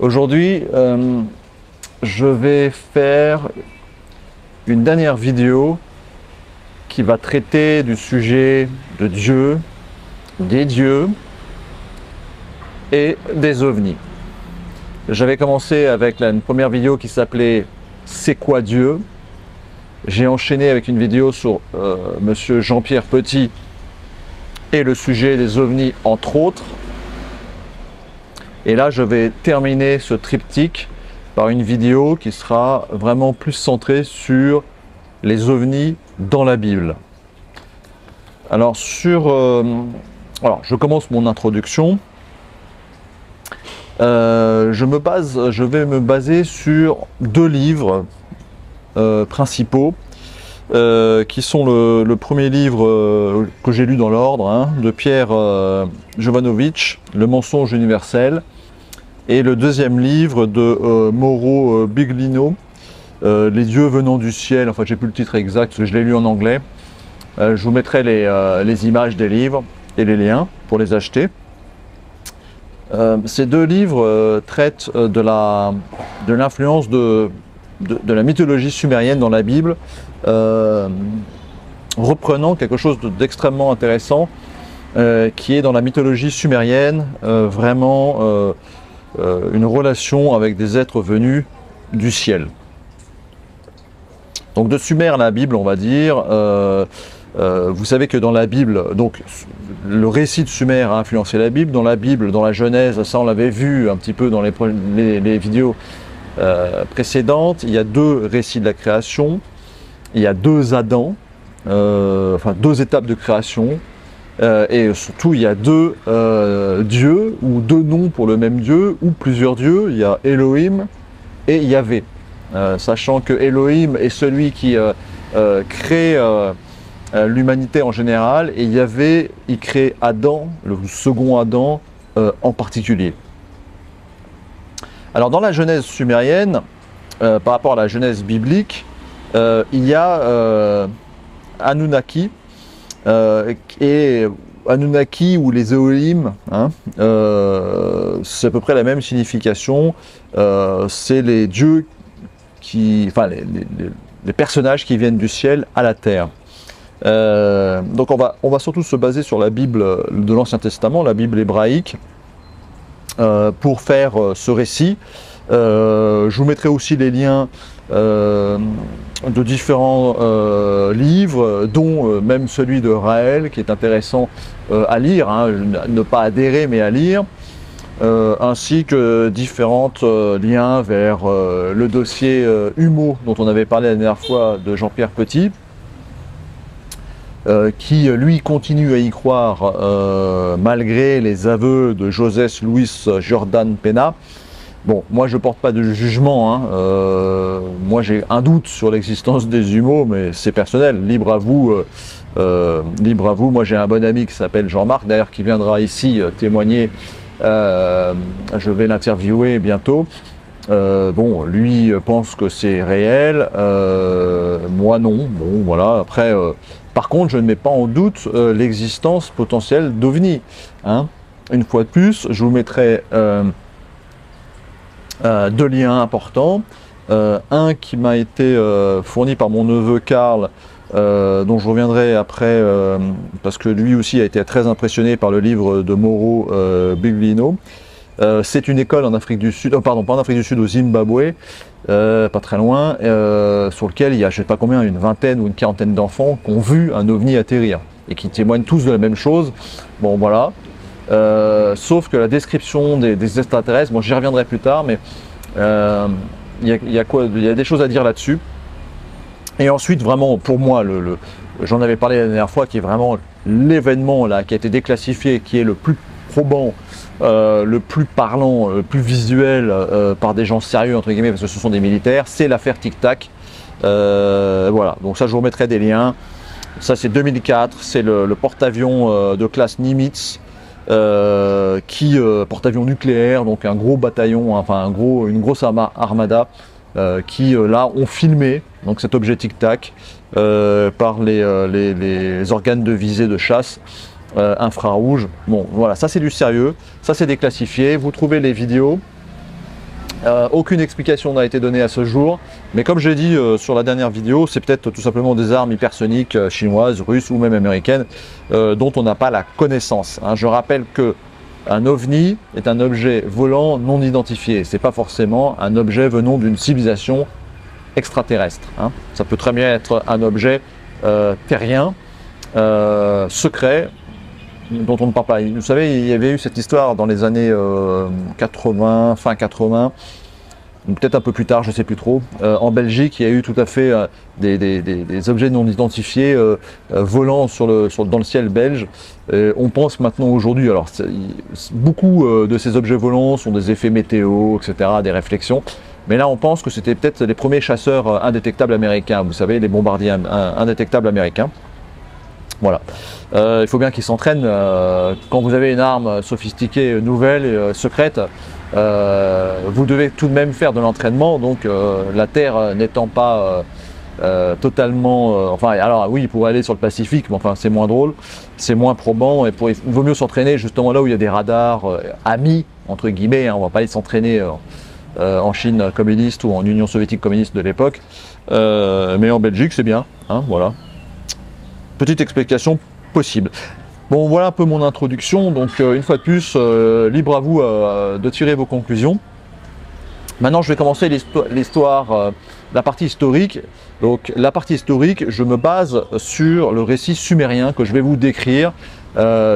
Aujourd'hui, je vais faire une dernière vidéo qui va traiter du sujet de Dieu, des dieux et des ovnis. J'avais commencé avec une première vidéo qui s'appelait « C'est quoi Dieu ?» J'ai enchaîné avec une vidéo sur Monsieur Jean-Pierre Petit et le sujet des ovnis entre autres. Et là, je vais terminer ce triptyque par une vidéo qui sera vraiment plus centrée sur les ovnis dans la Bible. Alors, je commence mon introduction. Je vais me baser sur deux livres principaux, qui sont le premier livre que j'ai lu dans l'ordre, de Pierre Jovanovic, Le mensonge universel, et le deuxième livre de Mauro Biglino, Les dieux venant du ciel. Enfin, j'ai plus le titre exact parce que je l'ai lu en anglais. Je vous mettrai les images des livres et les liens pour les acheter. Ces deux livres traitent de l'influence de la mythologie sumérienne dans la Bible, reprenant quelque chose d'extrêmement intéressant qui est dans la mythologie sumérienne vraiment une relation avec des êtres venus du ciel. Donc de Sumer à la Bible, on va dire, vous savez que dans la Bible, donc le récit de Sumer a influencé la Bible. Dans la Bible, dans la Genèse, ça on l'avait vu un petit peu dans les vidéos précédentes, il y a deux récits de la création, il y a deux Adams, enfin deux étapes de création, et surtout il y a deux dieux, ou deux noms pour le même dieu, ou plusieurs dieux. Il y a Elohim et Yahvé, sachant que Elohim est celui qui crée l'humanité en général, et Yahvé, il crée Adam, le second Adam en particulier. Alors dans la Genèse sumérienne, par rapport à la Genèse biblique, il y a Anunnaki, et Anunnaki ou les Elohim, c'est à peu près la même signification. C'est les dieux les personnages qui viennent du ciel à la terre. Donc on va surtout se baser sur la Bible de l'Ancien Testament, la Bible hébraïque, pour faire ce récit. Je vous mettrai aussi les liens de différents livres, dont même celui de Raël, qui est intéressant à lire, ne pas adhérer mais à lire, ainsi que différents liens vers le dossier Humo, dont on avait parlé la dernière fois, de Jean-Pierre Petit, qui lui continue à y croire malgré les aveux de José Luis Jordan Pena. Bon, moi je porte pas de jugement, moi j'ai un doute sur l'existence des Humo, mais c'est personnel, libre à vous. Moi j'ai un bon ami qui s'appelle Jean-Marc, d'ailleurs, qui viendra ici témoigner. Je vais l'interviewer bientôt. Bon, lui pense que c'est réel, moi non. Bon, voilà. Après, par contre, je ne mets pas en doute l'existence potentielle d'OVNI. Une fois de plus, je vous mettrai deux liens importants. Un qui m'a été fourni par mon neveu Karl, dont je reviendrai après, parce que lui aussi a été très impressionné par le livre de Mauro Biglino. C'est une école en Afrique du Sud, pardon, pas en Afrique du Sud, au Zimbabwe, pas très loin, sur lequel il y a, je ne sais pas combien, une vingtaine ou une quarantaine d'enfants qui ont vu un ovni atterrir et qui témoignent tous de la même chose. Bon, voilà. Sauf que la description des extraterrestres, bon, j'y reviendrai plus tard, mais il y a des choses à dire là-dessus. Et ensuite, vraiment, pour moi, j'en avais parlé la dernière fois, qui est vraiment l'événement là qui a été déclassifié, qui est le plus probant, le plus parlant, le plus visuel par des gens sérieux, entre guillemets, parce que ce sont des militaires, c'est l'affaire Tic Tac. Voilà, donc ça je vous remettrai des liens. Ça c'est 2004, c'est le porte-avions de classe Nimitz, porte-avions nucléaire, donc un gros bataillon, enfin une grosse armada, qui là ont filmé donc cet objet Tic Tac par les organes de visée de chasse infrarouge. Bon, voilà, ça c'est du sérieux, ça c'est déclassifié. Vous trouvez les vidéos Aucune explication n'a été donnée à ce jour, mais comme j'ai dit sur la dernière vidéo, c'est peut-être tout simplement des armes hypersoniques chinoises, russes ou même américaines dont on n'a pas la connaissance. Hein. Je rappelle que un ovni est un objet volant non identifié. C'est pas forcément un objet venant d'une civilisation extraterrestre. Hein. Ça peut très bien être un objet terrien, secret, dont on ne parle pas. Vous savez, il y avait eu cette histoire dans les années 80, fin 80, peut-être un peu plus tard, je ne sais plus trop. En Belgique, il y a eu tout à fait des objets non identifiés volant dans le ciel belge. On pense maintenant aujourd'hui, alors beaucoup de ces objets volants sont des effets météo, etc., des réflexions. Mais là, on pense que c'était peut-être les premiers chasseurs indétectables américains, vous savez, les bombardiers indétectables américains. Voilà. Il faut bien qu'ils s'entraînent. Quand vous avez une arme sophistiquée, nouvelle, secrète, vous devez tout de même faire de l'entraînement. Donc la Terre n'étant pas totalement... enfin, alors oui, il pourrait aller sur le Pacifique, mais enfin c'est moins drôle, c'est moins probant. Et il vaut mieux s'entraîner justement là où il y a des radars amis, entre guillemets. Hein, on ne va pas aller s'entraîner en Chine communiste ou en Union soviétique communiste de l'époque. Mais en Belgique, c'est bien. Hein, voilà. Petite explication possible. Bon, voilà un peu mon introduction. Donc, une fois de plus, libre à vous de tirer vos conclusions. Maintenant, je vais commencer l'histoire, la partie historique. Donc, la partie historique, je me base sur le récit sumérien que je vais vous décrire.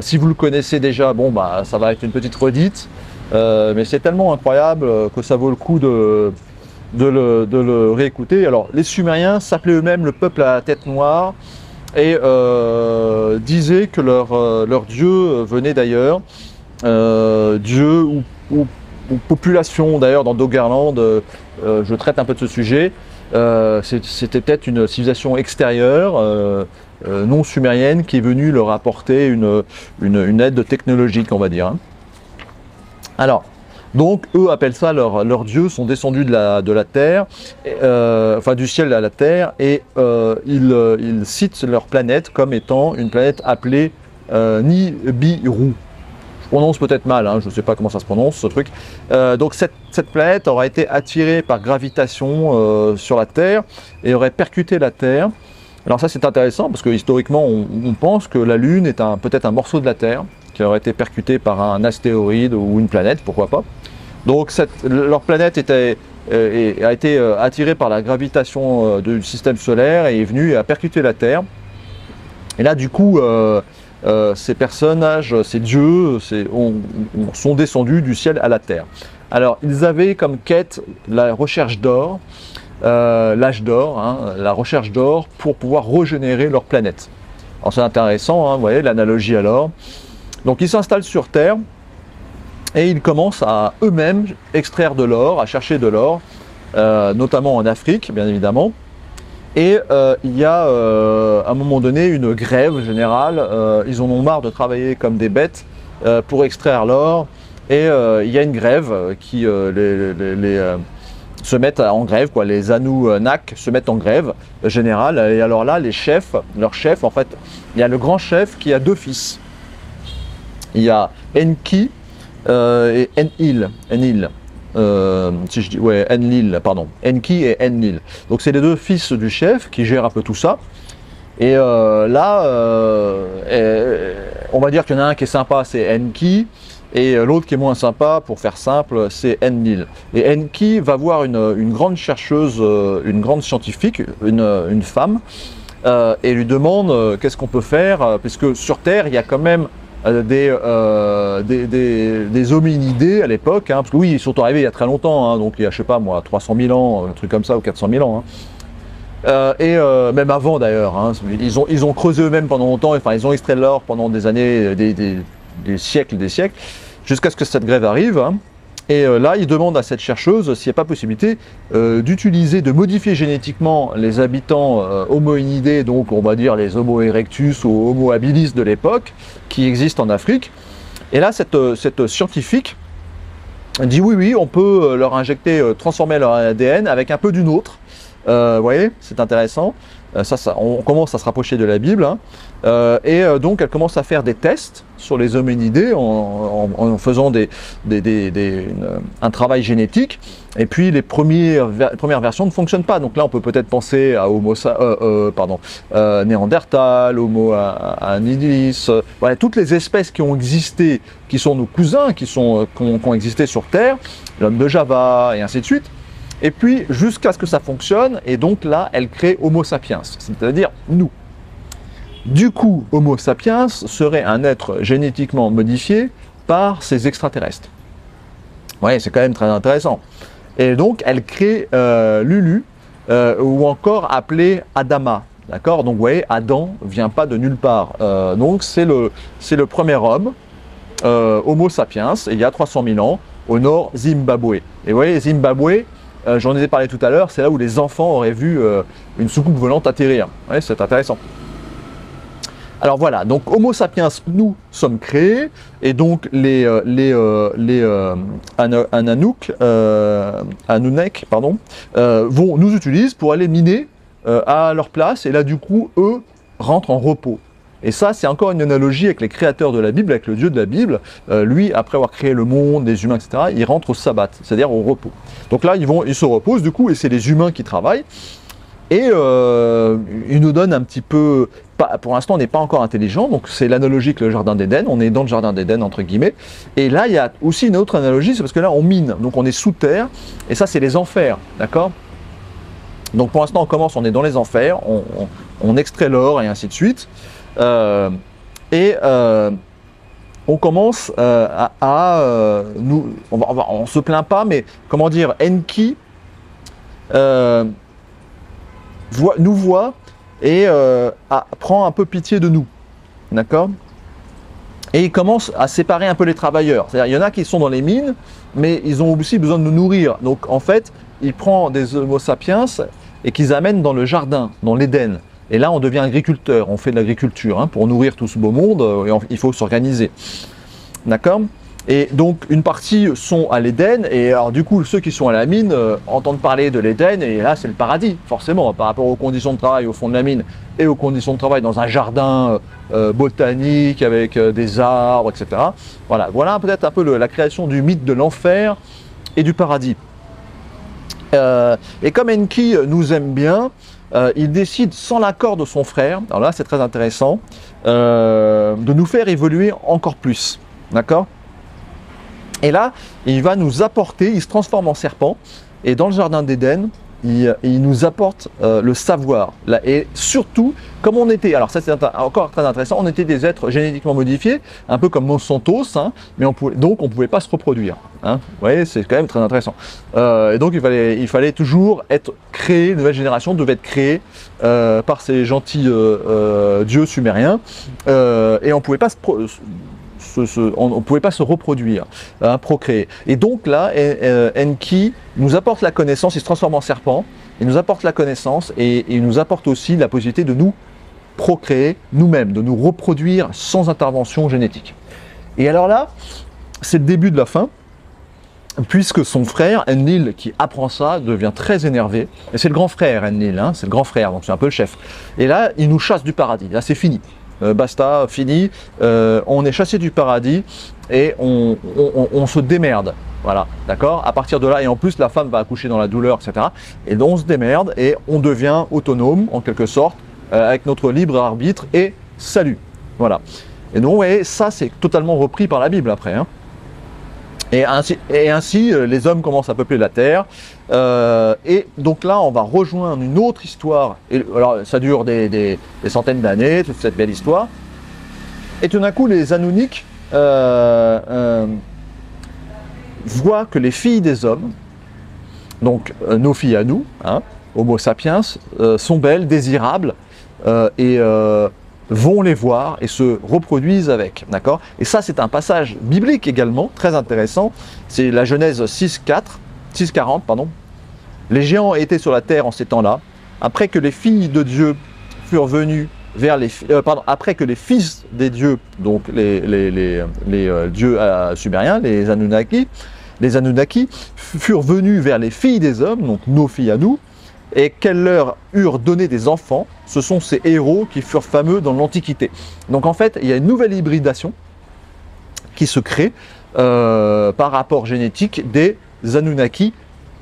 Si vous le connaissez déjà, bon, bah, ça va être une petite redite. Mais c'est tellement incroyable que ça vaut le coup de le réécouter. Alors, les Sumériens s'appelaient eux-mêmes le peuple à la tête noire. Et disaient que leur dieu venait d'ailleurs, dieu ou population d'ailleurs dans Doggerland, je traite un peu de ce sujet, c'était peut-être une civilisation extérieure, non sumérienne, qui est venue leur apporter une aide technologique, on va dire. Hein. Alors, donc eux appellent ça leurs dieux, sont descendus de la terre, enfin du ciel à la terre, et ils citent leur planète comme étant une planète appelée Nibiru. Je prononce peut-être mal, hein, je ne sais pas comment ça se prononce ce truc. Donc cette planète aura été attirée par gravitation sur la Terre et aurait percuté la Terre. Alors ça c'est intéressant parce que historiquement on pense que la Lune est peut-être un morceau de la Terre qui aurait été percuté par un astéroïde ou une planète, pourquoi pas. Donc leur planète a été attirée par la gravitation du système solaire et est venue et a percuté la Terre. Et là du coup, ces personnages, ces dieux, sont descendus du ciel à la Terre. Alors ils avaient comme quête la recherche d'or, l'âge d'or, hein, la recherche d'or pour pouvoir régénérer leur planète. Alors c'est intéressant, hein, vous voyez l'analogie alors. Donc ils s'installent sur Terre et ils commencent à eux-mêmes extraire de l'or, à chercher de l'or, notamment en Afrique bien évidemment. Et il y a à un moment donné une grève générale, ils en ont marre de travailler comme des bêtes pour extraire l'or. Et il y a une grève qui se mettent en grève, quoi. Les Anunnaki se mettent en grève générale. Et alors là, leurs chefs, en fait, il y a le grand chef qui a deux fils. Il y a Enki et Enlil. Si je dis, ouais, Enlil, pardon. Enki et Enlil. Donc c'est les deux fils du chef qui gèrent un peu tout ça. Et là, on va dire qu'il y en a un qui est sympa, c'est Enki. Et l'autre qui est moins sympa, pour faire simple, c'est Enlil. Et Enki va voir une grande chercheuse, une grande scientifique, une femme, et lui demande qu'est-ce qu'on peut faire, puisque sur Terre, il y a quand même des hominidés à l'époque, hein, parce que oui, ils sont arrivés il y a très longtemps, hein, donc il y a, je sais pas moi, 300 000 ans, un truc comme ça, ou 400 000 ans. Hein. Même avant d'ailleurs, hein, ils ont creusé eux-mêmes pendant longtemps, enfin ils ont extrait de l'or pendant des années, des siècles, jusqu'à ce que cette grève arrive. Hein. Et là, ils demandent à cette chercheuse s'il n'y a pas possibilité de modifier génétiquement les habitants homoïnidés, donc on va dire les Homo erectus ou Homo habilis de l'époque, qui existent en Afrique. Et là, cette scientifique dit oui, on peut leur injecter, transformer leur ADN avec un peu du nôtre. Vous voyez, c'est intéressant. On commence à se rapprocher de la Bible. Hein. Donc elle commence à faire des tests sur les hominidés en faisant un travail génétique. Et puis les premières versions ne fonctionnent pas. Donc là on peut peut-être penser à Néandertal, Homo habilis, voilà, toutes les espèces qui ont existé, qui sont nos cousins, qui ont existé sur Terre, l'homme de Java et ainsi de suite. Et puis jusqu'à ce que ça fonctionne, et donc là elle crée Homo sapiens, c'est-à-dire nous. Du coup, Homo sapiens serait un être génétiquement modifié par ces extraterrestres. Ouais, c'est quand même très intéressant. Et donc, elle crée Lulu, ou encore appelé Adama. D'accord? Donc, vous voyez, Adam ne vient pas de nulle part. Donc, c'est le premier homme, Homo sapiens, il y a 300 000 ans, au nord Zimbabwe. Et vous voyez, Zimbabwe, j'en ai parlé tout à l'heure, c'est là où les enfants auraient vu une soucoupe volante atterrir. Ouais, c'est intéressant. Alors voilà, donc Homo sapiens, nous sommes créés, et donc les Anunnaki, vont nous utiliser pour aller miner à leur place, et là du coup, eux rentrent en repos. Et ça, c'est encore une analogie avec les créateurs de la Bible, avec le Dieu de la Bible. Lui, après avoir créé le monde, les humains, etc., il rentre au sabbat, c'est-à-dire au repos. Donc là, ils se reposent du coup, et c'est les humains qui travaillent. Et il nous donne un petit peu, pour l'instant on n'est pas encore intelligent, donc c'est l'analogie avec le jardin d'Éden, on est dans le jardin d'Éden entre guillemets, et là il y a aussi une autre analogie, c'est parce que là on mine, donc on est sous terre, et ça c'est les enfers, d'accord? Donc pour l'instant on est dans les enfers, on extrait l'or et ainsi de suite, on commence on se plaint pas, mais comment dire, Enki nous voit et prend un peu pitié de nous, d'accord? Et il commence à séparer un peu les travailleurs. C'est-à-dire, il y en a qui sont dans les mines, mais ils ont aussi besoin de nous nourrir. Donc, en fait, il prend des Homo sapiens et qu'ils amène dans le jardin, dans l'Éden. Et là, on devient agriculteur, on fait de l'agriculture. Hein, pour nourrir tout ce beau monde, il faut s'organiser. D'accord? Et donc, une partie sont à l'Éden, et alors du coup, ceux qui sont à la mine entendent parler de l'Éden, et là, c'est le paradis, forcément, par rapport aux conditions de travail au fond de la mine, et aux conditions de travail dans un jardin botanique, avec des arbres, etc. Voilà peut-être un peu la création du mythe de l'enfer et du paradis. Et comme Enki nous aime bien, il décide, sans l'accord de son frère, alors là, c'est très intéressant, de nous faire évoluer encore plus, d'accord ? Et là, il va nous apporter, il se transforme en serpent, et dans le jardin d'Éden, il nous apporte le savoir. Et surtout, comme on était, alors ça c'est encore très intéressant, on était des êtres génétiquement modifiés, un peu comme Monsantos, hein, mais donc on ne pouvait pas se reproduire. Hein. Vous voyez, c'est quand même très intéressant. Et donc il fallait toujours être créé, une nouvelle génération devait être créée par ces gentils dieux sumériens, et on ne pouvait pas on ne pouvait pas se reproduire, hein, procréer. Et donc là, Enki nous apporte la connaissance, il se transforme en serpent, il nous apporte la connaissance et il nous apporte aussi la possibilité de nous procréer nous-mêmes, de nous reproduire sans intervention génétique. Et alors là, c'est le début de la fin, puisque son frère, Enlil, qui apprend ça, devient très énervé. Et c'est le grand frère, Enlil, hein, c'est le grand frère, donc c'est un peu le chef. Et là, il nous chasse du paradis, là c'est fini. Basta, fini, on est chassé du paradis et on se démerde. Voilà, d'accord? À partir de là, et en plus la femme va accoucher dans la douleur, etc. Et donc on se démerde et on devient autonome, en quelque sorte, avec notre libre arbitre et salut. Voilà. Et donc, vous voyez, ça c'est totalement repris par la Bible après. Hein. Et ainsi, les hommes commencent à peupler la terre. Et donc là, on va rejoindre une autre histoire. Et, alors, ça dure des centaines d'années, toute cette belle histoire. Et tout d'un coup, les Anunnaki voient que les filles des hommes, donc nos filles à nous, hein, Homo sapiens, sont belles, désirables, et vont les voir et se reproduisent avec, d'accord? Et ça, c'est un passage biblique également, très intéressant. C'est la Genèse 6:40, pardon. Les géants étaient sur la terre en ces temps-là, après que les filles de Dieu furent venues vers après que les fils des dieux, donc les dieux sumériens, les Anunnaki, furent venus vers les filles des hommes, donc nos filles à nous, et qu'elles leur eurent donné des enfants. Ce sont ces héros qui furent fameux dans l'Antiquité. Donc en fait, il y a une nouvelle hybridation qui se crée par rapport génétique des Anunnaki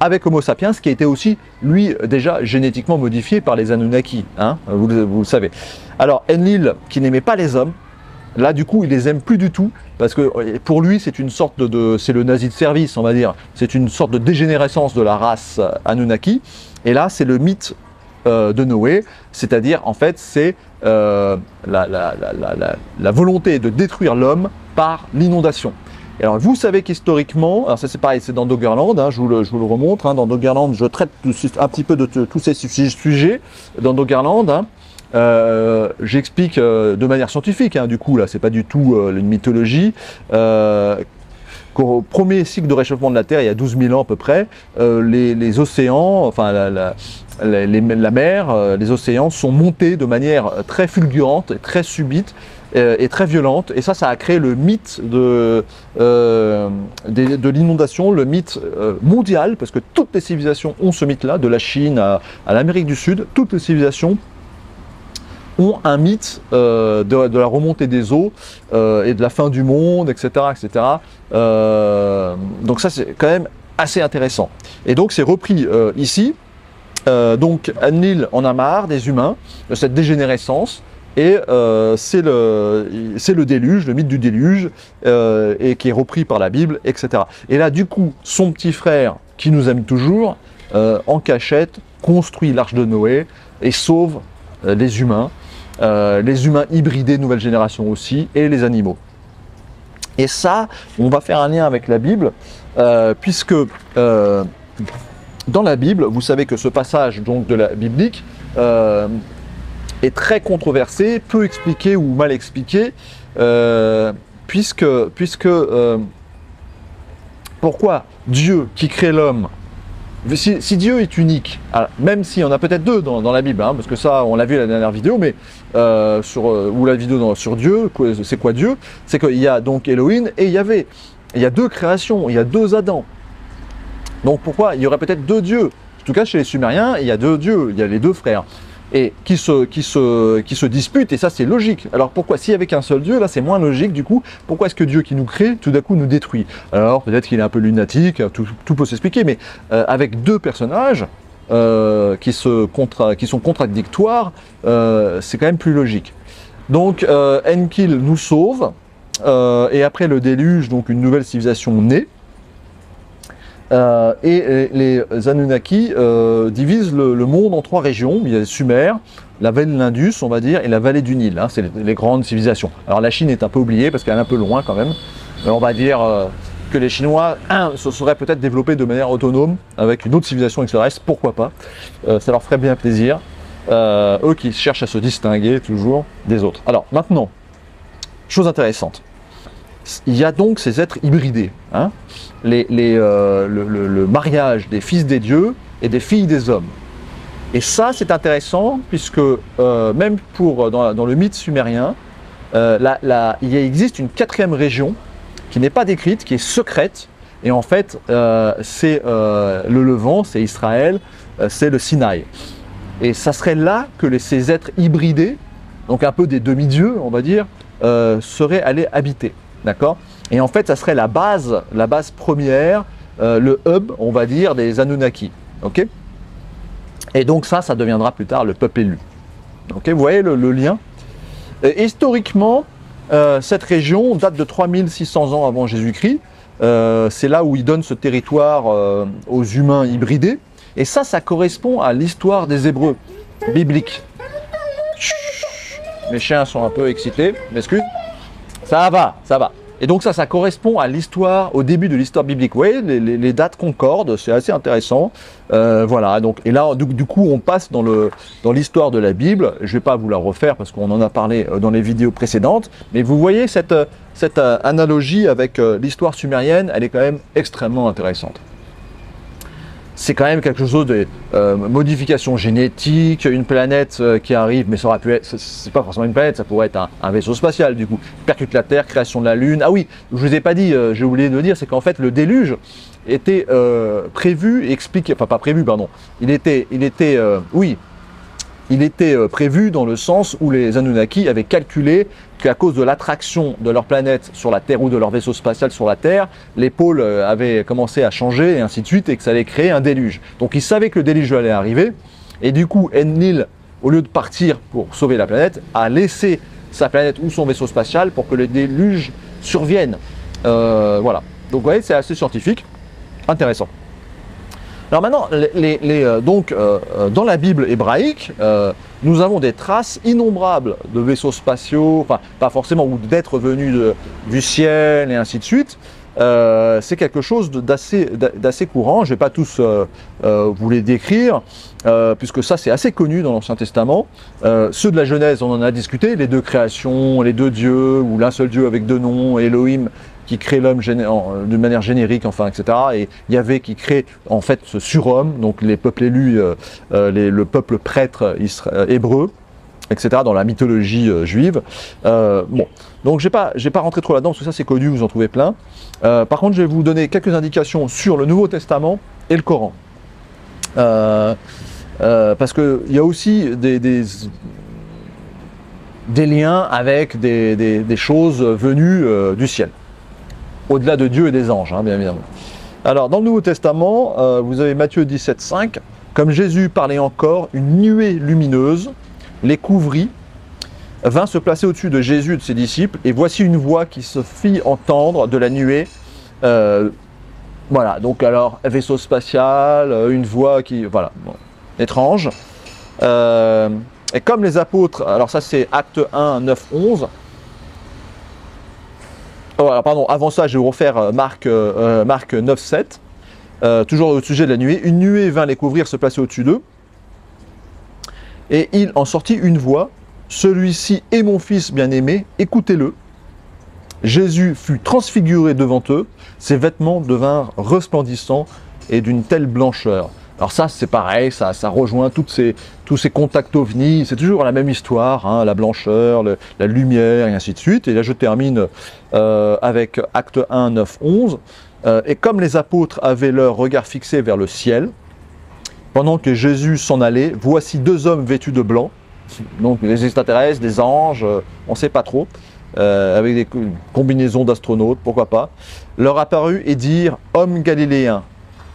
avec Homo sapiens, qui a été aussi, lui, déjà génétiquement modifié par les Anunnaki, hein, vous le savez. Alors Enlil, qui n'aimait pas les hommes, là du coup il les aime plus du tout, parce que pour lui c'est une sorte c'est le nazi de service, on va dire, c'est une sorte de dégénérescence de la race Anunnaki, et là c'est le mythe de Noé, c'est-à-dire en fait c'est la volonté de détruire l'homme par l'inondation. Alors vous savez qu'historiquement, alors ça c'est pareil, c'est dans Doggerland, hein, je vous le remontre, hein, dans Doggerland je traite un petit peu de tous ces sujets, dans Doggerland, hein, j'explique de manière scientifique, hein, du coup là c'est pas du tout une mythologie, qu'au premier cycle de réchauffement de la Terre, il y a 12 000 ans à peu près, les océans, enfin la mer, les océans sont montés de manière très fulgurante, très subite, et très violente, et ça a créé le mythe de l'inondation, le mythe mondial, parce que toutes les civilisations ont ce mythe-là, de la Chine à l'Amérique du Sud, toutes les civilisations ont un mythe de la remontée des eaux et de la fin du monde, etc. etc. Donc ça c'est quand même assez intéressant. Et donc c'est repris ici, donc Enlil en a marre des humains, de cette dégénérescence, et c'est le déluge, le mythe du déluge, et qui est repris par la Bible, etc. Et là, du coup, son petit frère, qui nous aime toujours, en cachette, construit l'arche de Noé et sauve les humains hybridés, nouvelle génération aussi, et les animaux. Et ça, on va faire un lien avec la Bible, puisque dans la Bible, vous savez que ce passage donc, de la biblique, est très controversé, peu expliqué ou mal expliqué, puisque pourquoi Dieu qui crée l'homme, si Dieu est unique, même s'il y en a peut-être deux dans la Bible, hein, parce que ça on l'a vu à la dernière vidéo, mais ou la vidéo sur Dieu, c'est quoi Dieu? C'est qu'il y a donc Elohim et Yahvé. Il y a deux créations, il y a deux Adams. Donc pourquoi il y aurait peut-être deux dieux? En tout cas chez les Sumériens, il y a deux dieux, il y a les deux frères. Et qui se disputent, et ça c'est logique. Alors pourquoi, s'il n'y avait qu'un seul Dieu, là c'est moins logique du coup, pourquoi est-ce que Dieu qui nous crée, tout d'un coup nous détruit? Alors peut-être qu'il est un peu lunatique, tout peut s'expliquer, mais avec deux personnages qui sont contradictoires, c'est quand même plus logique. Donc Enlil nous sauve, et après le déluge, donc une nouvelle civilisation naît, et les Anunnaki divisent le monde en trois régions. Il y a Sumer, la vallée de l'Indus, on va dire, et la vallée du Nil. Hein, c'est les grandes civilisations. Alors la Chine est un peu oubliée parce qu'elle est un peu loin quand même. Mais on va dire que les Chinois se seraient peut-être développés de manière autonome avec une autre civilisation extraterrestre, pourquoi pas. Ça leur ferait bien plaisir. Eux qui cherchent à se distinguer toujours des autres. Alors maintenant, chose intéressante. Il y a donc ces êtres hybridés, hein, le mariage des fils des dieux et des filles des hommes. Et ça c'est intéressant puisque même dans le mythe sumérien, il existe une quatrième région qui n'est pas décrite, qui est secrète, et en fait c'est le Levant, c'est Israël, c'est le Sinaï. Et ça serait là que ces êtres hybridés, donc un peu des demi-dieux on va dire, seraient allés habiter. D'accord? Et en fait, ça serait la base première, le hub, on va dire, des Anunnaki. Ok? Et donc ça deviendra plus tard le peuple élu. Ok? Vous voyez le lien? Et historiquement, cette région date de 3600 ans avant Jésus-Christ. C'est là où il donne ce territoire aux humains hybridés. Et ça correspond à l'histoire des Hébreux bibliques. Chut, mes chiens sont un peu excités, m'excuse. Ça va. Et donc ça correspond à l'histoire, au début de l'histoire biblique. Vous voyez, les dates concordent, c'est assez intéressant. Voilà, donc, et là, du coup, on passe dans l'histoire de la Bible. Je ne vais pas vous la refaire parce qu'on en a parlé dans les vidéos précédentes. Mais vous voyez, cette analogie avec l'histoire sumérienne, elle est quand même extrêmement intéressante. c'est quand même quelque chose de modification génétique, une planète qui arrive, mais ça aurait pu être, c'est pas forcément une planète, ça pourrait être un vaisseau spatial du coup, percute la Terre, création de la Lune. Ah oui, je vous ai pas dit, j'ai oublié de le dire, c'est qu'en fait le déluge était prévu, expliqué, enfin pas prévu, pardon, il était prévu dans le sens où les Anunnaki avaient calculé qu'à cause de l'attraction de leur planète sur la Terre ou de leur vaisseau spatial sur la Terre, les pôles avaient commencé à changer et ainsi de suite et que ça allait créer un déluge. Donc ils savaient que le déluge allait arriver et du coup Enlil, au lieu de partir pour sauver la planète, a laissé sa planète ou son vaisseau spatial pour que le déluge survienne. Voilà. Donc vous voyez, c'est assez scientifique, intéressant. Alors maintenant, dans la Bible hébraïque, nous avons des traces innombrables de vaisseaux spatiaux, enfin pas forcément, ou d'êtres venus du ciel et ainsi de suite. C'est quelque chose d'assez courant, je ne vais pas tous vous les décrire, puisque ça c'est assez connu dans l'Ancien Testament. Ceux de la Genèse, on en a discuté, les deux créations, les deux dieux, ou l'un seul dieu avec deux noms, Elohim, qui crée l'homme d'une manière générique, enfin, etc. Et Yahvé qui crée en fait ce surhomme, donc les peuples élus, le peuple prêtre hébreu, etc. dans la mythologie juive. Bon, donc je vais pas rentrer trop là-dedans parce que ça c'est connu, vous en trouvez plein. Par contre, je vais vous donner quelques indications sur le Nouveau Testament et le Coran. Parce qu'il y a aussi des liens avec des choses venues du ciel. Au-delà de Dieu et des anges, hein, bien évidemment. Alors, dans le Nouveau Testament, vous avez Matthieu 17,5. Comme Jésus parlait encore, une nuée lumineuse les couvrit, vint se placer au-dessus de Jésus et de ses disciples, et voici une voix qui se fit entendre de la nuée. Voilà, donc alors, vaisseau spatial, une voix qui, voilà, bon, étrange. Et comme les apôtres, alors ça c'est Acte 1, 9, 11. Oh, alors pardon, avant ça, je vais vous refaire Marc 9, 7. Toujours au sujet de la nuée. Une nuée vint les couvrir, se placer au-dessus d'eux. Et il en sortit une voix. Celui-ci est mon fils bien-aimé, écoutez-le. Jésus fut transfiguré devant eux. Ses vêtements devinrent resplendissants et d'une telle blancheur. Alors ça, c'est pareil, ça rejoint tous ces contacts ovnis, c'est toujours la même histoire, hein, la blancheur, la lumière, et ainsi de suite. Et là, je termine avec Acte 1, 9, 11. Et comme les apôtres avaient leur regard fixé vers le ciel, pendant que Jésus s'en allait, voici deux hommes vêtus de blanc, donc des extraterrestres, des anges, on ne sait pas trop, avec des combinaisons d'astronautes, pourquoi pas, leur apparut et dirent « Hommes galiléens,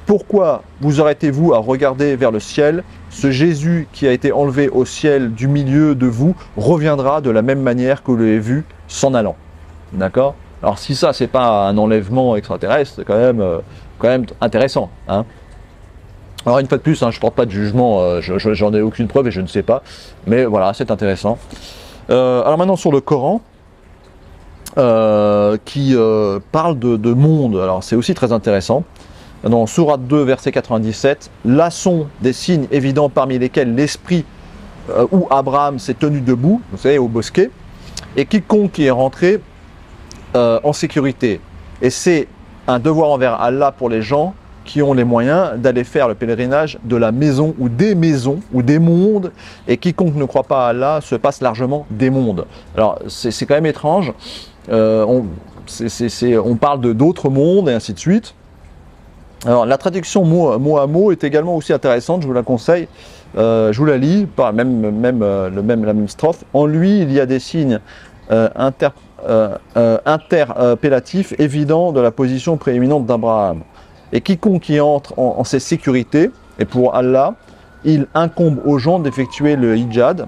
pourquoi vous arrêtez-vous à regarder vers le ciel? Ce Jésus qui a été enlevé au ciel du milieu de vous reviendra de la même manière que vous l'avez vu s'en allant. » D'accord? Alors si ça, c'est pas un enlèvement extraterrestre, c'est quand même intéressant. Hein. Alors une fois de plus, hein, je ne porte pas de jugement, j'en ai aucune preuve et je ne sais pas. Mais voilà, c'est intéressant. Alors maintenant sur le Coran, qui parle de monde. Alors c'est aussi très intéressant. Dans Sourate 2, verset 97, « Là sont des signes évidents parmi lesquels l'esprit où Abraham s'est tenu debout, vous savez, au bosquet, et quiconque y est rentré en sécurité. Et c'est un devoir envers Allah pour les gens qui ont les moyens d'aller faire le pèlerinage de la maison ou des mondes, et quiconque ne croit pas à Allah se passe largement des mondes. » Alors c'est quand même étrange, on parle d'autres mondes et ainsi de suite. Alors la traduction mot à mot est également aussi intéressante, je vous la conseille, je vous la lis, la même strophe. En lui il y a des signes interpellatifs évidents de la position prééminente d'Abraham. Et quiconque y entre en ses sécurités, et pour Allah, il incombe aux gens d'effectuer le hijjad,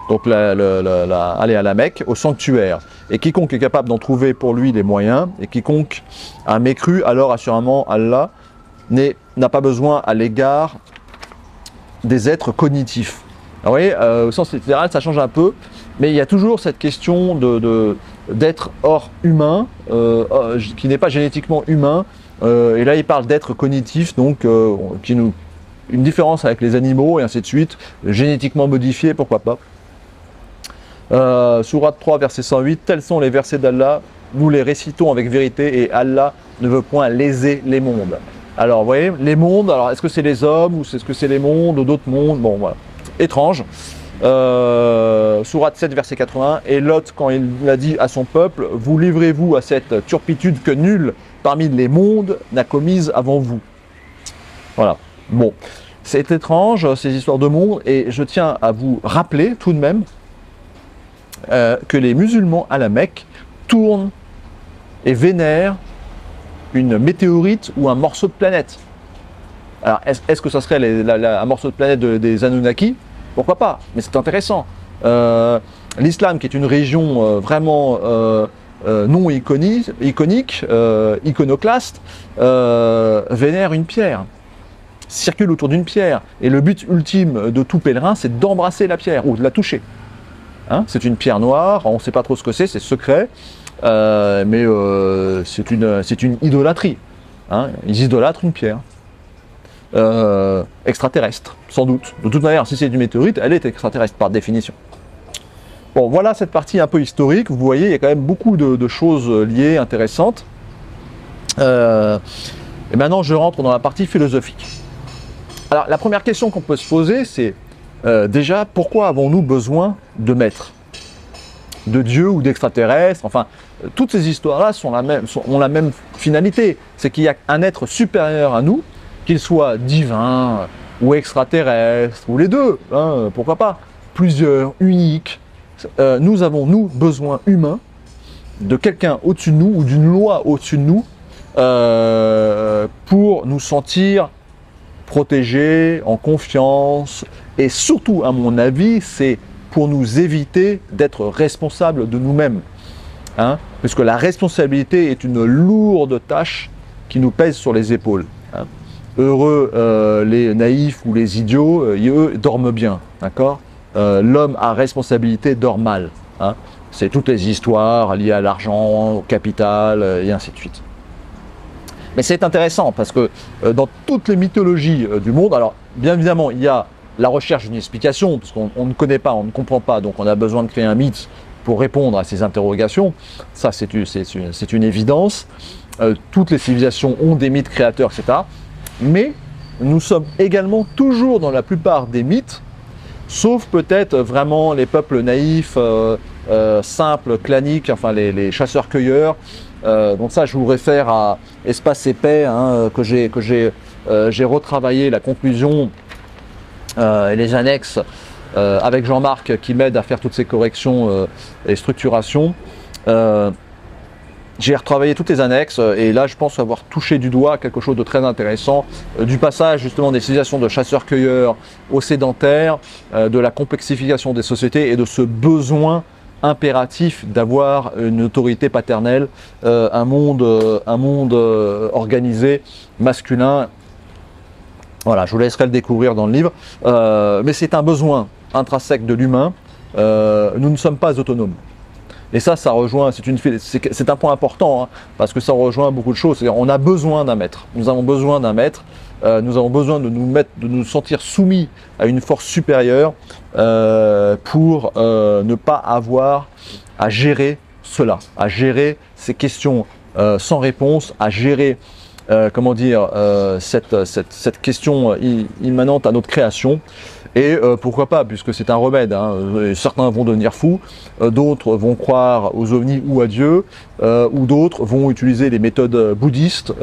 donc aller à la Mecque, au sanctuaire. Et quiconque est capable d'en trouver pour lui les moyens, et quiconque a mécru, alors assurément Allah n'a pas besoin à l'égard des êtres cognitifs. Alors, vous voyez, au sens littéral, ça change un peu, mais il y a toujours cette question d'être hors humain, qui n'est pas génétiquement humain, et là il parle d'être cognitif, donc une différence avec les animaux, et ainsi de suite, génétiquement modifié, pourquoi pas. Sourate 3, verset 108, tels sont les versets d'Allah, nous les récitons avec vérité et Allah ne veut point léser les mondes. Alors, vous voyez, les mondes, alors est-ce que c'est les hommes, ou est-ce que c'est les mondes, ou d'autres mondes? Bon, voilà. Étrange. Sourate 7, verset 80. Et Lot, quand il a dit à son peuple, vous livrez-vous à cette turpitude que nul parmi les mondes n'a commise avant vous. Voilà. Bon. C'est étrange, ces histoires de monde, et je tiens à vous rappeler tout de même que les musulmans à la Mecque tournent et vénèrent une météorite ou un morceau de planète. Alors, est-ce que ça serait un morceau de planète des Anunnaki? Pourquoi pas? Mais c'est intéressant. L'islam, qui est une région vraiment non iconique, iconoclaste, vénère une pierre, circule autour d'une pierre. Et le but ultime de tout pèlerin, c'est d'embrasser la pierre ou de la toucher. Hein, c'est une pierre noire, on ne sait pas trop ce que c'est secret, mais c'est une idolâtrie. Hein, ils idolâtrent une pierre. Extraterrestre, sans doute. De toute manière, si c'est du météorite, elle est extraterrestre par définition. Bon, voilà cette partie un peu historique. Vous voyez, il y a quand même beaucoup de choses liées, intéressantes. Et maintenant, je rentre dans la partie philosophique. Alors, la première question qu'on peut se poser, c'est déjà, pourquoi avons-nous besoin de maîtres, de dieux ou d'extraterrestres? Enfin, toutes ces histoires-là ont la même finalité. C'est qu'il y a un être supérieur à nous, qu'il soit divin ou extraterrestre, ou les deux, hein, pourquoi pas, plusieurs, uniques. Nous avons, nous, besoin humain de quelqu'un au-dessus de nous, ou d'une loi au-dessus de nous, pour nous sentir protégés, en confiance, et surtout, à mon avis, c'est pour nous éviter d'être responsables de nous-mêmes. Hein, puisque la responsabilité est une lourde tâche qui nous pèse sur les épaules. Hein. Heureux les naïfs ou les idiots, eux dorment bien, d'accord. L'homme à responsabilité dort mal. Hein. C'est toutes les histoires liées à l'argent, au capital, et ainsi de suite. Mais c'est intéressant parce que dans toutes les mythologies du monde, alors bien évidemment il y a la recherche d'une explication, parce qu'on ne connaît pas, on ne comprend pas, donc on a besoin de créer un mythe pour répondre à ces interrogations. Ça c'est une évidence. Toutes les civilisations ont des mythes créateurs, etc. Mais nous sommes également toujours dans la plupart des mythes, sauf peut-être vraiment les peuples naïfs, simples, claniques, enfin les chasseurs-cueilleurs. Donc ça, je vous réfère à Espace et Paix, hein, que j'ai retravaillé la conclusion et les annexes avec Jean-Marc qui m'aide à faire toutes ces corrections et structurations. J'ai retravaillé toutes les annexes et là je pense avoir touché du doigt quelque chose de très intéressant, du passage justement des civilisations de chasseurs-cueilleurs aux sédentaires, de la complexification des sociétés et de ce besoin impératif d'avoir une autorité paternelle, un monde organisé, masculin. Voilà, je vous laisserai le découvrir dans le livre, mais c'est un besoin intrinsèque de l'humain. Nous ne sommes pas autonomes. Et ça rejoint, c'est un point important, hein, parce que ça rejoint beaucoup de choses. On a besoin d'un maître. Nous avons besoin d'un maître. Nous avons besoin de nous sentir soumis à une force supérieure pour ne pas avoir à gérer cela, à gérer ces questions sans réponse, à gérer cette question immanente à notre création. Et pourquoi pas, puisque c'est un remède. Hein. Certains vont devenir fous, d'autres vont croire aux ovnis ou à Dieu, ou d'autres vont utiliser les méthodes bouddhistes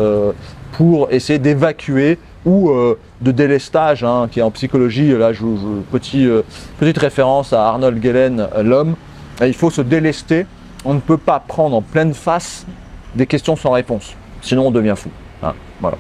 pour essayer d'évacuer ou de délestage, hein, qui est en psychologie. Là, petite référence à Arnold Gehlen, l'homme. Il faut se délester. On ne peut pas prendre en pleine face des questions sans réponse, sinon on devient fou. Hein. Voilà.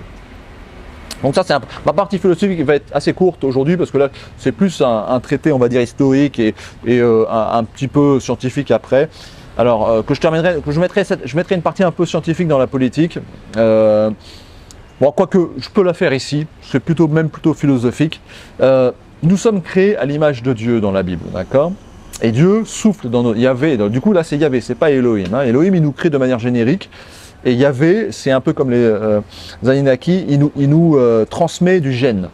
Donc ça, ma partie philosophique va être assez courte aujourd'hui parce que là, c'est plus un traité, on va dire, historique et un petit peu scientifique après. Alors, je mettrai une partie un peu scientifique dans la politique. Bon, quoique, je peux la faire ici, c'est même plutôt philosophique. Nous sommes créés à l'image de Dieu dans la Bible, d'accord? Et Dieu souffle dans nos... Yahvé, du coup là c'est Yahvé, c'est pas Elohim. Hein. Elohim, il nous crée de manière générique. Et Yahvé, c'est un peu comme les Anunnaki, il nous transmet du gène.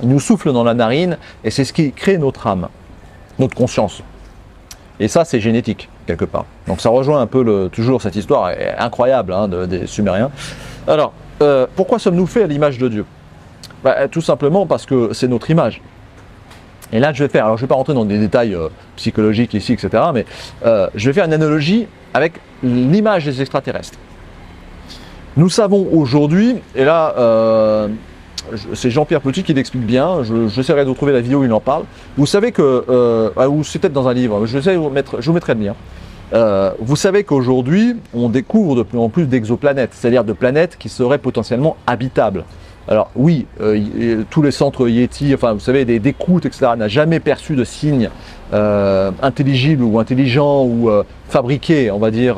Il nous souffle dans la narine et c'est ce qui crée notre âme, notre conscience. Et ça, c'est génétique, quelque part. Donc ça rejoint un peu toujours cette histoire incroyable, hein, des Sumériens. Alors, pourquoi sommes-nous faits à l'image de Dieu? Tout simplement parce que c'est notre image. Et là, je vais faire, alors je ne vais pas rentrer dans des détails psychologiques ici, etc., mais je vais faire une analogie avec l'image des extraterrestres. Nous savons aujourd'hui, et là, c'est Jean-Pierre Petit qui l'explique bien, j'essaierai de retrouver la vidéo où il en parle. Vous savez que, ou c'est peut-être dans un livre, je vous mettrai le lien. Vous savez qu'aujourd'hui, on découvre de plus en plus d'exoplanètes, c'est-à-dire de planètes qui seraient potentiellement habitables. Alors oui, tous les centres Yeti, enfin vous savez, des écoutes, etc., n'a jamais perçu de signes intelligibles ou intelligents ou fabriqués, on va dire,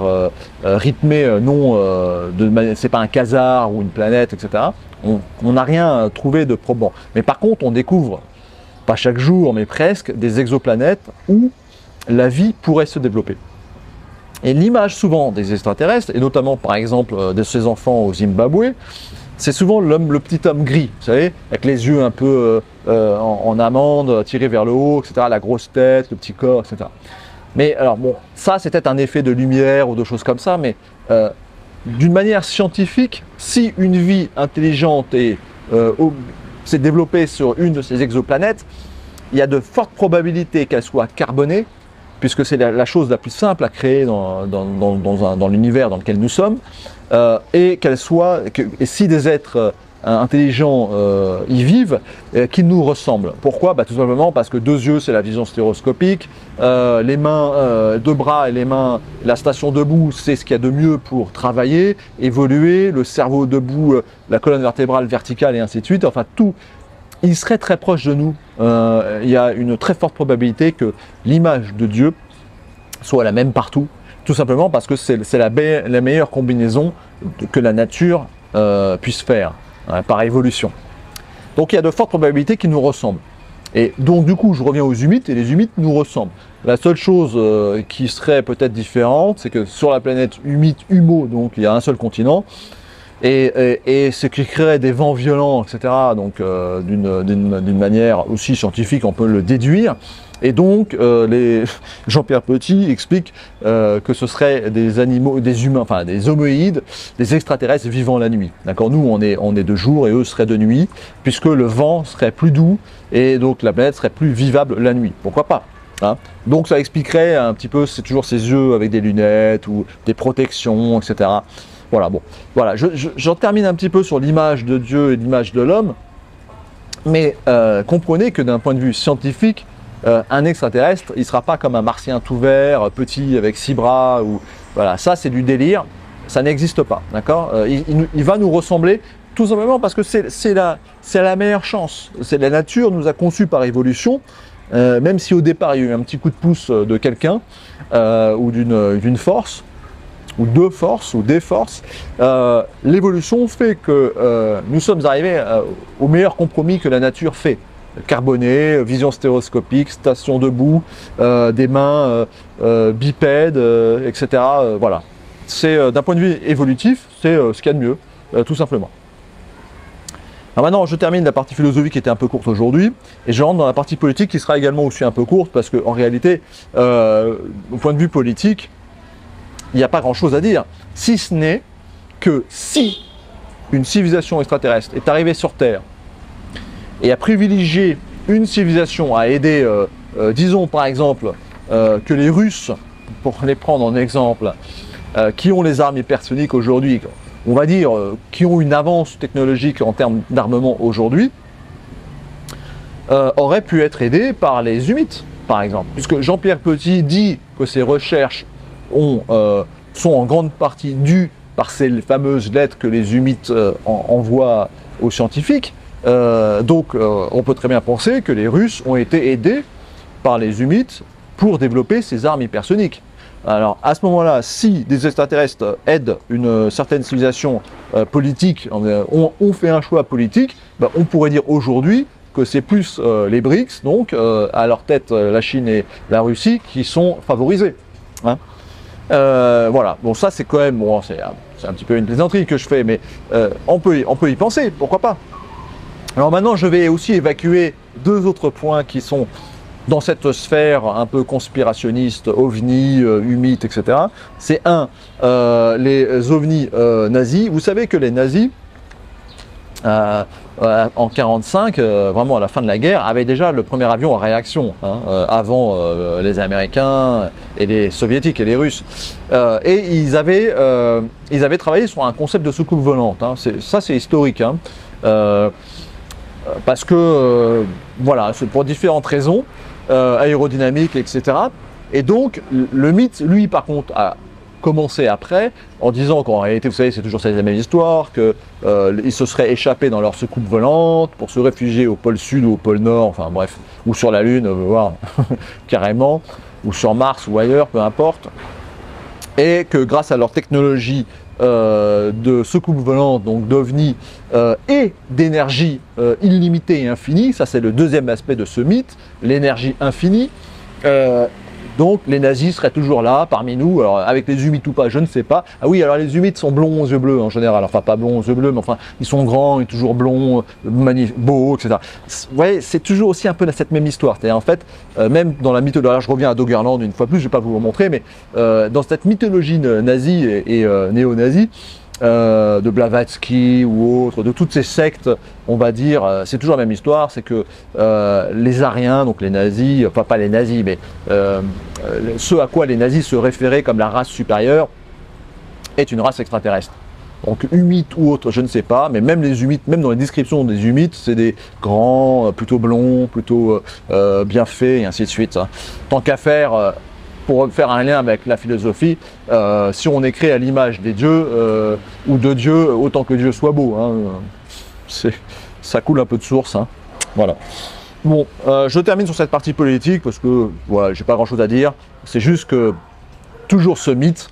rythmés, c'est pas un quasar ou une planète, etc. On n'a rien trouvé de probant. Mais par contre, on découvre, pas chaque jour, mais presque, des exoplanètes où la vie pourrait se développer. Et l'image souvent des extraterrestres, et notamment par exemple de ces enfants au Zimbabwe, c'est souvent le petit homme gris, vous savez, avec les yeux un peu en amande, tirés vers le haut, etc., la grosse tête, le petit corps, etc. Mais alors bon, ça c'est peut-être un effet de lumière ou de choses comme ça, mais d'une manière scientifique, si une vie intelligente s'est développée sur une de ces exoplanètes, il y a de fortes probabilités qu'elle soit carbonée, puisque c'est la chose la plus simple à créer dans l'univers dans lequel nous sommes, et si des êtres intelligents y vivent, qu'ils nous ressemblent. Pourquoi? Tout simplement parce que 2 yeux, c'est la vision stéréoscopique, les mains, 2 bras et les mains, la station debout, c'est ce qu'il y a de mieux pour travailler, évoluer, le cerveau debout, la colonne vertébrale verticale et ainsi de suite, enfin tout. Il serait très proche de nous. Il y a une très forte probabilité que l'image de Dieu soit la même partout, tout simplement parce que c'est la meilleure combinaison que la nature puisse faire par évolution. Donc il y a de fortes probabilités qu'ils nous ressemblent. Et donc du coup, je reviens aux humites, et les humites nous ressemblent. La seule chose qui serait peut-être différente, c'est que sur la planète humite, Humo, donc il y a un seul continent, et ce qui créerait des vents violents, etc., donc d'une manière aussi scientifique, on peut le déduire. Et donc, Jean-Pierre Petit explique que ce serait des animaux, des humains, enfin des homoïdes, des extraterrestres vivant la nuit. D'accord? Nous, on est de jour et eux seraient de nuit, puisque le vent serait plus doux et donc la planète serait plus vivable la nuit. Pourquoi pas? Hein? Donc ça expliquerait un petit peu, c'est toujours ces yeux avec des lunettes ou des protections, etc. Voilà, bon, voilà, j'en termine un petit peu sur l'image de Dieu et l'image de l'homme, mais comprenez que d'un point de vue scientifique, un extraterrestre, il ne sera pas comme un martien tout vert, petit, avec 6 bras, ou voilà, ça c'est du délire, ça n'existe pas, d'accord? Il va nous ressembler tout simplement parce que c'est la meilleure chance. La nature nous a conçus par évolution, même si au départ il y a eu un petit coup de pouce de quelqu'un ou d'une force, ou de forces, ou des forces, l'évolution fait que nous sommes arrivés au meilleur compromis que la nature fait. Carboné, vision stéréoscopique, station debout, des mains bipèdes, etc. Voilà. C'est d'un point de vue évolutif, c'est ce qu'il y a de mieux, tout simplement. Alors maintenant, je termine la partie philosophique qui était un peu courte aujourd'hui, et je rentre dans la partie politique qui sera également aussi un peu courte, parce qu'en réalité, au point de vue politique, il n'y a pas grand-chose à dire, si ce n'est que si une civilisation extraterrestre est arrivée sur Terre et a privilégié une civilisation à aider, disons par exemple, que les Russes, pour les prendre en exemple, qui ont les armes hypersoniques aujourd'hui, on va dire, qui ont une avance technologique en termes d'armement aujourd'hui, auraient pu être aidés par les humites, par exemple. Puisque Jean-Pierre Petit dit que ses recherches sont en grande partie dues par ces fameuses lettres que les humites envoient aux scientifiques. Donc on peut très bien penser que les Russes ont été aidés par les humites pour développer ces armes hypersoniques. Alors à ce moment-là, si des extraterrestres aident une certaine civilisation politique, on fait un choix politique, ben, on pourrait dire aujourd'hui que c'est plus les BRICS, donc à leur tête la Chine et la Russie, qui sont favorisés. Hein. Voilà, bon ça c'est quand même, bon, c'est un petit peu une plaisanterie que je fais, mais on peut y penser, pourquoi pas. Alors maintenant je vais aussi évacuer 2 autres points qui sont dans cette sphère un peu conspirationniste, ovni, humite, etc. C'est les ovnis nazis. Vous savez que les nazis en 1945, vraiment à la fin de la guerre, avait déjà le premier avion en réaction, hein, avant les Américains et les Soviétiques et les Russes. Et ils avaient travaillé sur un concept de soucoupe volante. Hein. Ça, c'est historique. Hein. Parce que, voilà, c'est pour différentes raisons, aérodynamiques, etc. Et donc, le mythe, lui, par contre, a commencé après, en disant qu'en réalité, vous savez, c'est toujours la même histoire, qu'ils se seraient échappés dans leur soucoupe volante pour se réfugier au pôle Sud ou au pôle Nord, enfin bref, ou sur la Lune, voir carrément, ou sur Mars ou ailleurs, peu importe. Et que grâce à leur technologie de soucoupe volante, donc d'OVNI, et d'énergie illimitée et infinie, ça c'est le deuxième aspect de ce mythe, l'énergie infinie, donc les nazis seraient toujours là, parmi nous, alors avec les humides ou pas, je ne sais pas. Ah oui, alors les humides sont blonds aux yeux bleus en général, enfin pas blonds aux yeux bleus, mais enfin ils sont grands et toujours blonds, beaux, etc. Vous voyez, c'est toujours aussi un peu cette même histoire. C'est-à-dire en fait, même dans la mythologie, alors je reviens à Doggerland une fois plus, je ne vais pas vous le montrer, mais dans cette mythologie nazie et néo-nazie, de Blavatsky ou autre, de toutes ces sectes, on va dire, c'est toujours la même histoire, c'est que les Aryens, donc les nazis, enfin pas les nazis, mais ceux à quoi les nazis se référaient comme la race supérieure, est une race extraterrestre. Donc humites ou autre, je ne sais pas, mais même les humites, même dans les descriptions des humites, c'est des grands, plutôt blonds, plutôt bien faits, et ainsi de suite. Hein. Tant qu'à faire, pour faire un lien avec la philosophie, si on est créé à l'image des dieux ou de Dieu, autant que Dieu soit beau. Hein, ça coule un peu de source. Hein. Voilà. Bon, je termine sur cette partie politique parce que voilà, j'ai pas grand chose à dire. C'est juste que toujours ce mythe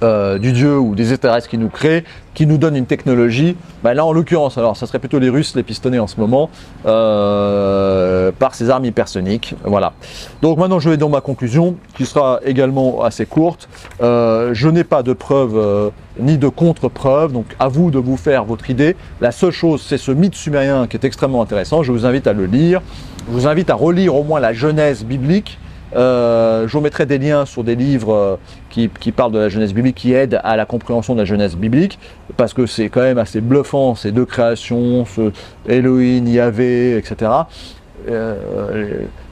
du dieu ou des extraterrestres qui nous créent, qui nous donnent une technologie. Ben là, en l'occurrence, alors ça serait plutôt les Russes, les pistonnés en ce moment, par ces armes hypersoniques. Voilà. Donc maintenant, je vais dans ma conclusion, qui sera également assez courte. Je n'ai pas de preuves ni de contre-preuves, donc à vous de vous faire votre idée. La seule chose, c'est ce mythe sumérien qui est extrêmement intéressant. Je vous invite à le lire. Je vous invite à relire au moins la Genèse biblique. Je vous mettrai des liens sur des livres qui parlent de la Genèse biblique, qui aident à la compréhension de la Genèse biblique, parce que c'est quand même assez bluffant, ces deux créations, ce Elohim, Yahvé, etc.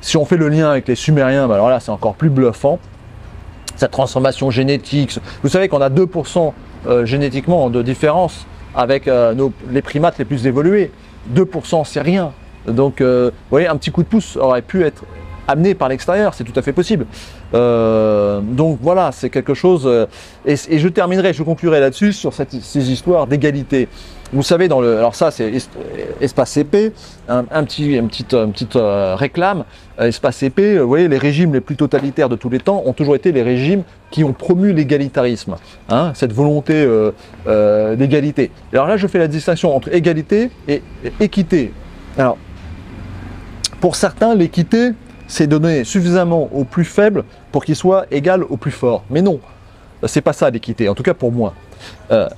Si on fait le lien avec les Sumériens, ben alors là c'est encore plus bluffant. Cette transformation génétique, vous savez qu'on a 2% génétiquement de différence avec les primates les plus évolués. 2% c'est rien. Donc vous voyez, un petit coup de pouce aurait pu être amené par l'extérieur, c'est tout à fait possible. Donc voilà, c'est quelque chose. Et je terminerai, je conclurai là-dessus sur ces histoires d'égalité. Vous savez, alors ça c'est Espace CP, une petite réclame. Espace CP, vous voyez, les régimes les plus totalitaires de tous les temps ont toujours été les régimes qui ont promu l'égalitarisme, hein, cette volonté d'égalité. Alors là, je fais la distinction entre égalité et équité. Alors, pour certains, l'équité, c'est donner suffisamment au plus faible pour qu'il soit égal au plus fort. Mais non, c'est pas ça l'équité, en tout cas pour moi.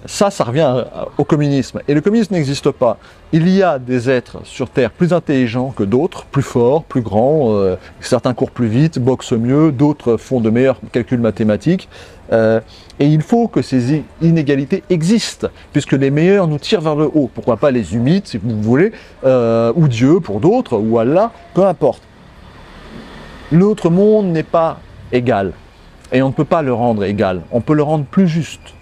Ça revient au communisme. Et le communisme n'existe pas. Il y a des êtres sur Terre plus intelligents que d'autres, plus forts, plus grands, certains courent plus vite, boxent mieux, d'autres font de meilleurs calculs mathématiques. Et il faut que ces inégalités existent, puisque les meilleurs nous tirent vers le haut. Pourquoi pas les humides, si vous voulez, ou Dieu pour d'autres, ou Allah, peu importe. L'autre monde n'est pas égal, et on ne peut pas le rendre égal. On peut le rendre plus juste,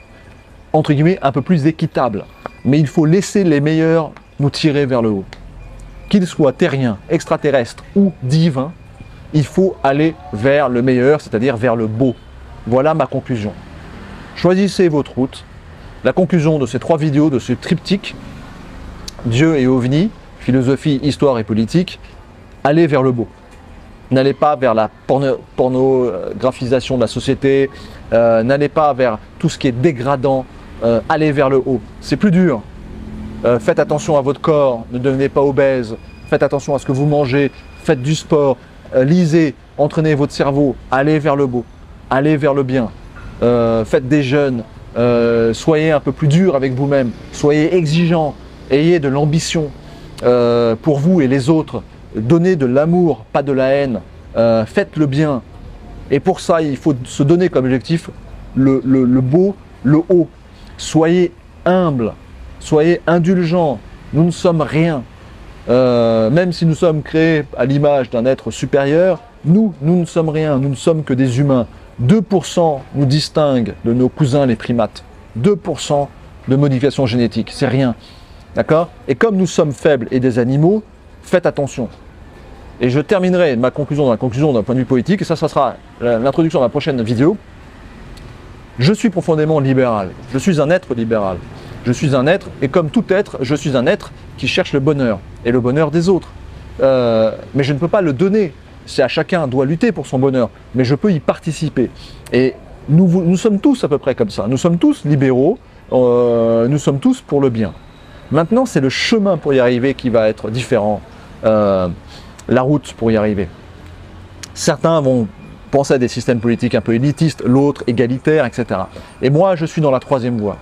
entre guillemets, un peu plus équitable. Mais il faut laisser les meilleurs nous tirer vers le haut. Qu'ils soient terriens, extraterrestres ou divins, il faut aller vers le meilleur, c'est-à-dire vers le beau. Voilà ma conclusion. Choisissez votre route. La conclusion de ces 3 vidéos, de ce triptyque, Dieu et OVNI, philosophie, histoire et politique, allez vers le beau. N'allez pas vers la pornographisation de la société, n'allez pas vers tout ce qui est dégradant, allez vers le haut. C'est plus dur. Faites attention à votre corps, ne devenez pas obèse, faites attention à ce que vous mangez, faites du sport, lisez, entraînez votre cerveau, allez vers le beau, allez vers le bien. Faites des jeûnes, soyez un peu plus dur avec vous-même, soyez exigeant, ayez de l'ambition pour vous et les autres. Donnez de l'amour, pas de la haine. Faites le bien. Et pour ça, il faut se donner comme objectif le beau, le haut. Soyez humble. Soyez indulgents, nous ne sommes rien. Même si nous sommes créés à l'image d'un être supérieur, nous ne sommes rien, nous ne sommes que des humains. 2% nous distinguent de nos cousins les primates. 2% de modification génétique, c'est rien. D'accord? Et comme nous sommes faibles et des animaux, faites attention. Et je terminerai ma conclusion d'un point de vue politique, et ça sera l'introduction de ma prochaine vidéo. Je suis profondément libéral, je suis un être libéral. Je suis un être, et comme tout être, je suis un être qui cherche le bonheur, et le bonheur des autres. Mais je ne peux pas le donner, c'est à chacun, doit lutter pour son bonheur, mais je peux y participer. Et nous sommes tous à peu près comme ça, nous sommes tous libéraux, nous sommes tous pour le bien. Maintenant, c'est le chemin pour y arriver qui va être différent, la route pour y arriver. Certains vont penser à des systèmes politiques un peu élitistes, l'autre égalitaire, etc. Et moi, je suis dans la troisième voie.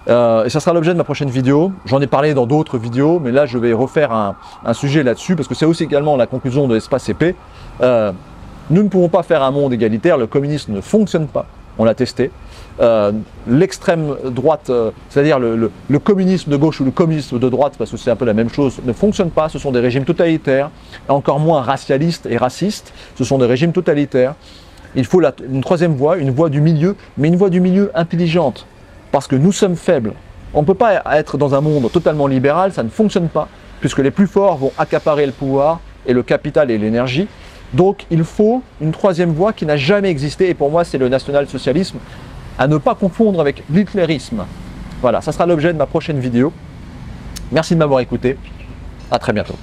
Et ça sera l'objet de ma prochaine vidéo. J'en ai parlé dans d'autres vidéos, mais là, je vais refaire un sujet là-dessus, parce que c'est aussi également la conclusion de l'espace épais. Nous ne pouvons pas faire un monde égalitaire, le communisme ne fonctionne pas, on l'a testé. L'extrême droite, c'est-à-dire le communisme de gauche ou le communisme de droite, parce que c'est un peu la même chose, ne fonctionne pas. Ce sont des régimes totalitaires, encore moins racialistes et racistes. Ce sont des régimes totalitaires. Il faut une troisième voie, une voie du milieu, mais une voie du milieu intelligente, parce que nous sommes faibles. On ne peut pas être dans un monde totalement libéral, ça ne fonctionne pas, puisque les plus forts vont accaparer le pouvoir et le capital et l'énergie. Donc il faut une troisième voie qui n'a jamais existé, et pour moi c'est le national-socialisme, à ne pas confondre avec l'hitlérisme. Voilà, ça sera l'objet de ma prochaine vidéo. Merci de m'avoir écouté. À très bientôt.